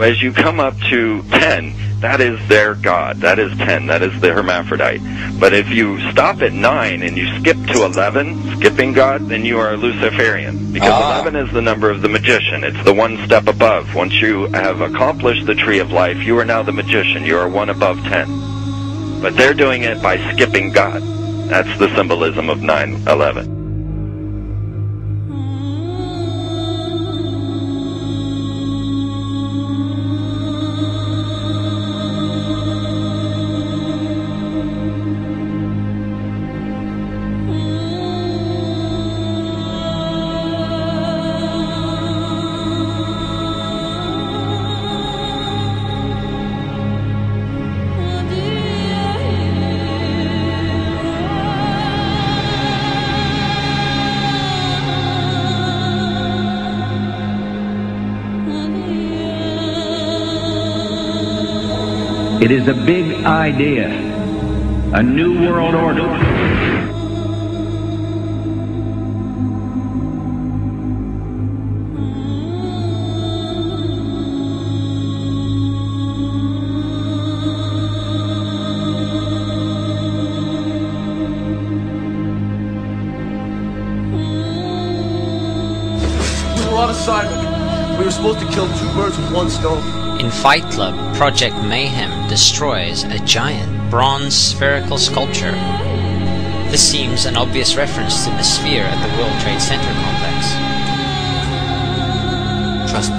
As you come up to 10, that is their God. That is 10. That is the hermaphrodite. But if you stop at 9 and you skip to 11, skipping God, then you are Luciferian. Because 11 is the number of the magician. It's the one step above. Once you have accomplished the tree of life, you are now the magician. You are one above 10. But they're doing it by skipping God. That's the symbolism of 9/11. It is a big idea, a new world order. We were on assignment. We were supposed to kill 2 birds with 1 stone. In Fight Club, Project Mayhem destroys a giant bronze spherical sculpture. This seems an obvious reference to the sphere at the World Trade Center complex. Trust me,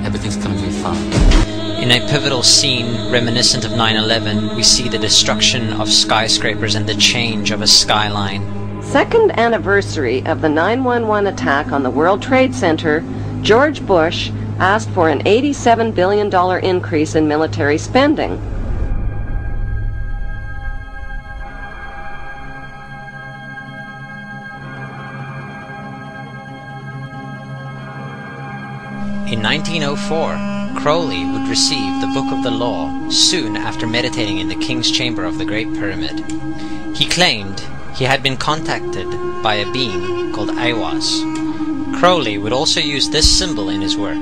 everything's gonna be fine. In a pivotal scene reminiscent of 9/11, we see the destruction of skyscrapers and the change of a skyline. Second anniversary of the 9/11 attack on the World Trade Center, George Bush asked for an $87 billion increase in military spending. In 1904, Crowley would receive the Book of the Law soon after meditating in the King's Chamber of the Great Pyramid. He claimed he had been contacted by a being called Aiwass. Crowley would also use this symbol in his work.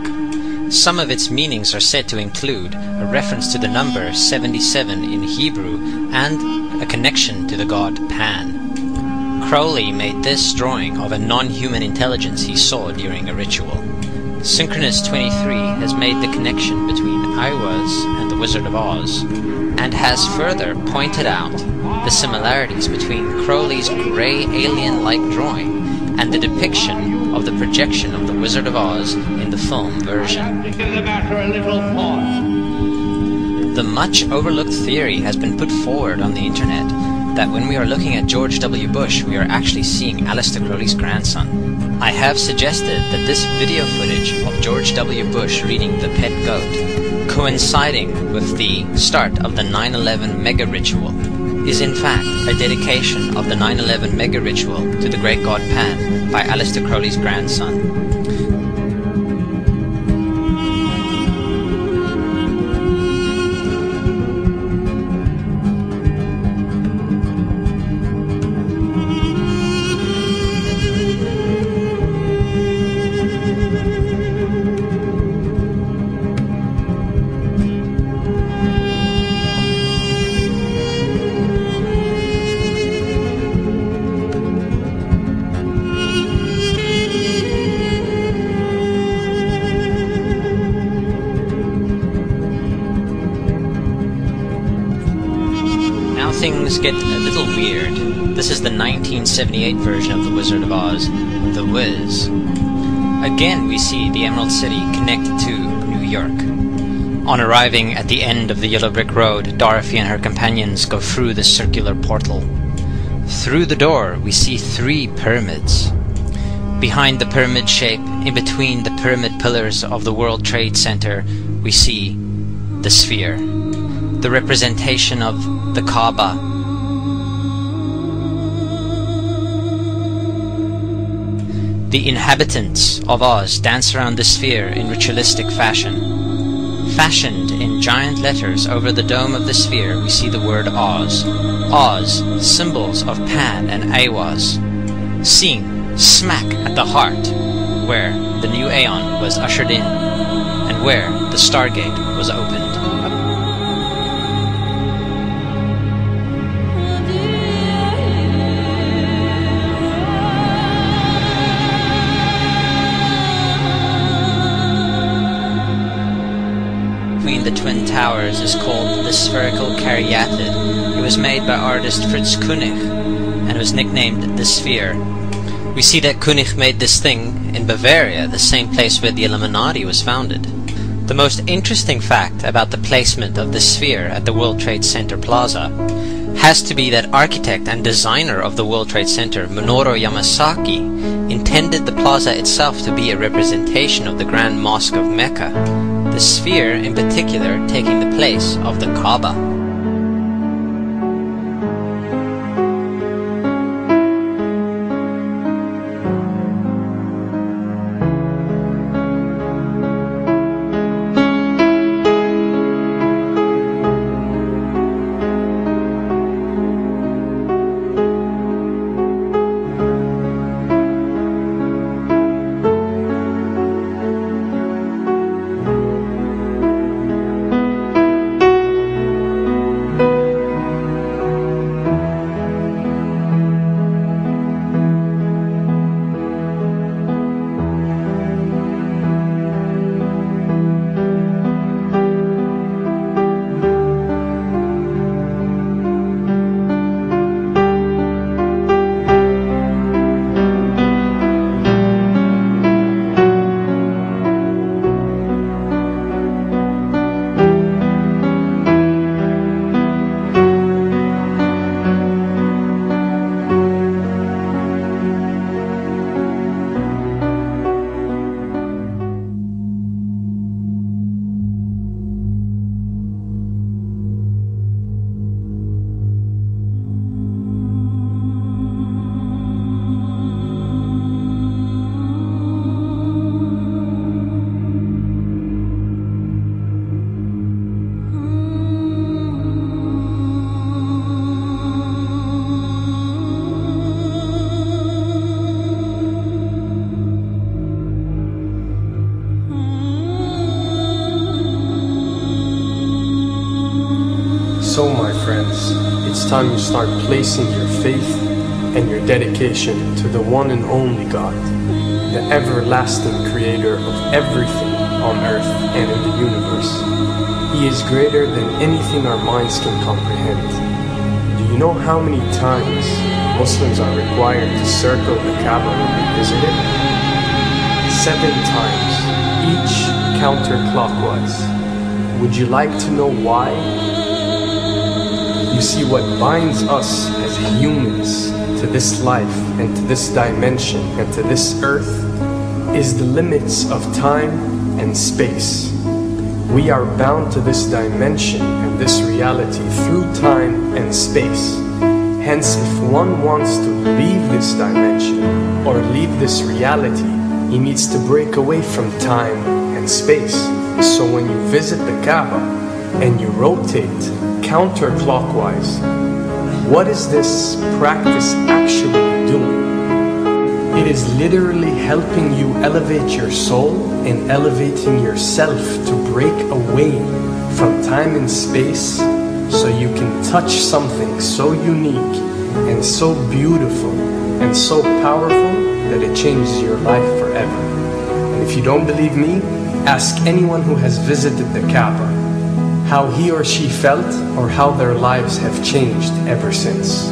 Some of its meanings are said to include a reference to the number 77 in Hebrew and a connection to the god Pan. Crowley made this drawing of a non-human intelligence he saw during a ritual. Synchronous 23 has made the connection between Aiwass and the Wizard of Oz, and has further pointed out the similarities between Crowley's grey alien-like drawing and the depiction of the projection of the Wizard of Oz in the film version. The much overlooked theory has been put forward on the internet that when we are looking at George W. Bush, we are actually seeing Aleister Crowley's grandson. I have suggested that this video footage of George W. Bush reading The Pet Goat, coinciding with the start of the 9/11 mega ritual, is in fact a dedication of the 9/11 mega ritual to the great god Pan by Aleister Crowley's grandson. Things get a little weird. This is the 1978 version of The Wizard of Oz, The Wiz. Again we see the Emerald City connected to New York. On arriving at the end of the Yellow Brick Road, Dorothy and her companions go through the circular portal. Through the door we see 3 pyramids. Behind the pyramid shape, in between the pyramid pillars of the World Trade Center, we see the sphere, the representation of the Kaaba. The inhabitants of Oz dance around the sphere in ritualistic fashion. Fashioned in giant letters over the dome of the sphere, we see the word Oz. Oz, symbols of Pan and Aiwass. Seen smack at the heart, where the new Aeon was ushered in, and where the Stargate was opened. Between the Twin Towers is called the spherical caryatid. It was made by artist Fritz Koenig and was nicknamed the Sphere. We see that Koenig made this thing in Bavaria, the same place where the Illuminati was founded. The most interesting fact about the placement of the Sphere at the World Trade Center Plaza has to be that architect and designer of the World Trade Center, Minoru Yamasaki, intended the plaza itself to be a representation of the Grand Mosque of Mecca, the Sphere in particular taking the place of the Kaaba. So, my friends, it's time you start placing your faith and your dedication to the one and only God, the everlasting creator of everything on earth and in the universe. He is greater than anything our minds can comprehend. Do you know how many times Muslims are required to circle the Kaaba when they visit it? 7 times, each counterclockwise. Would you like to know why? You see, what binds us as humans to this life and to this dimension and to this earth is the limits of time and space. We are bound to this dimension and this reality through time and space. Hence, if one wants to leave this dimension or leave this reality, he needs to break away from time and space. So when you visit the Kaaba and you rotate counterclockwise, what is this practice actually doing? It is literally helping you elevate your soul and elevating yourself to break away from time and space so you can touch something so unique and so beautiful and so powerful that it changes your life forever. And if you don't believe me, ask anyone who has visited the Kaaba how he or she felt or how their lives have changed ever since.